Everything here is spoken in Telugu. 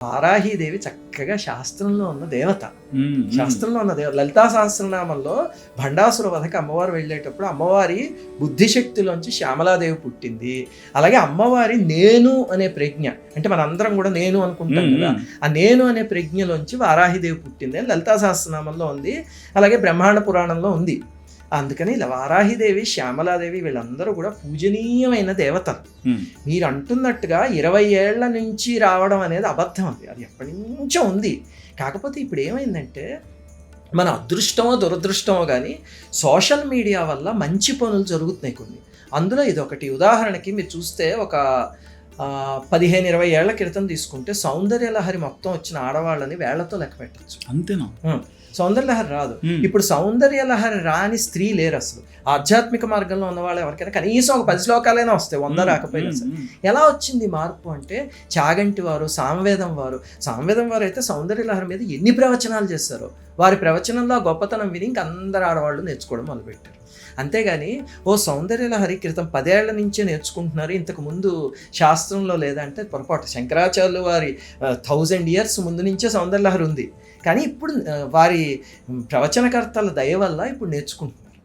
వారాహీదేవి చక్కగా శాస్త్రంలో ఉన్న దేవత. హ్మ్. శాస్త్రంలో ఉన్న దేవత. లలితా సహస్రనామంలో భండాసుర వధకి అమ్మవారు వెళ్ళేటప్పుడు అమ్మవారి బుద్ధిశక్తిలోంచి శ్యామలాదేవి పుట్టింది. అలాగే అమ్మవారి నేను అనే ప్రజ్ఞ, అంటే మనందరం కూడా నేను అనుకుంటాం కదా, ఆ నేను అనే ప్రజ్ఞలోంచి వారాహిదేవి పుట్టింది అని లలితా సహస్రనామంలో ఉంది. అలాగే బ్రహ్మాండ పురాణంలో ఉంది. అందుకని ఇలా వారాహిదేవి, శ్యామలాదేవి వీళ్ళందరూ కూడా పూజనీయమైన దేవతలు. మీరు అంటున్నట్టుగా 20 ఏళ్ల నుంచి రావడం అనేది అబద్ధం. అది ఎప్పటి నుంచో ఉంది. కాకపోతే ఇప్పుడు ఏమైందంటే మన అదృష్టమో దురదృష్టమో కానీ సోషల్ మీడియా వల్ల మంచి పనులు జరుగుతున్నాయి కొన్ని. అందులో ఇది ఒకటి. ఉదాహరణకి మీరు చూస్తే ఒక 15-20 ఏళ్ల క్రితం తీసుకుంటే సౌందర్యలహరి మొత్తం వచ్చిన ఆడవాళ్ళని వేళ్లతో లెక్క పెట్టచ్చు. అంతేనా? సౌందర్యలహరి రాదు. ఇప్పుడు సౌందర్యలహరి రాని స్త్రీ లేరు అసలు. ఆధ్యాత్మిక మార్గంలో ఉన్న వాళ్ళు ఎవరికైనా కనీసం ఒక 10 శ్లోకాలైనా వస్తాయి, 100 రాకపోయినా సరే. ఎలా వచ్చింది మార్పు అంటే చాగంటి వారు, సామవేదం వారు అయితే సౌందర్యలహరి మీద ఎన్ని ప్రవచనాలు చేశారో, వారి ప్రవచనంలో ఆ గొప్పతనం విని ఇంక అందరు ఆడవాళ్ళు నేర్చుకోవడం మొదలుపెట్టారు. అంతేగాని ఓ సౌందర్యలహరి క్రితం 10 ఏళ్ల నుంచే నేర్చుకుంటున్నారు, ఇంతకు ముందు శాస్త్రంలో లేదంటే పొరపాటు. శంకరాచార్యులు వారి 1000 years ముందు నుంచే సౌందర్యలహరి ఉంది. కానీ ఇప్పుడు వారి ప్రవచనకర్తల దయ వల్ల ఇప్పుడు నేర్చుకుంటున్నారు.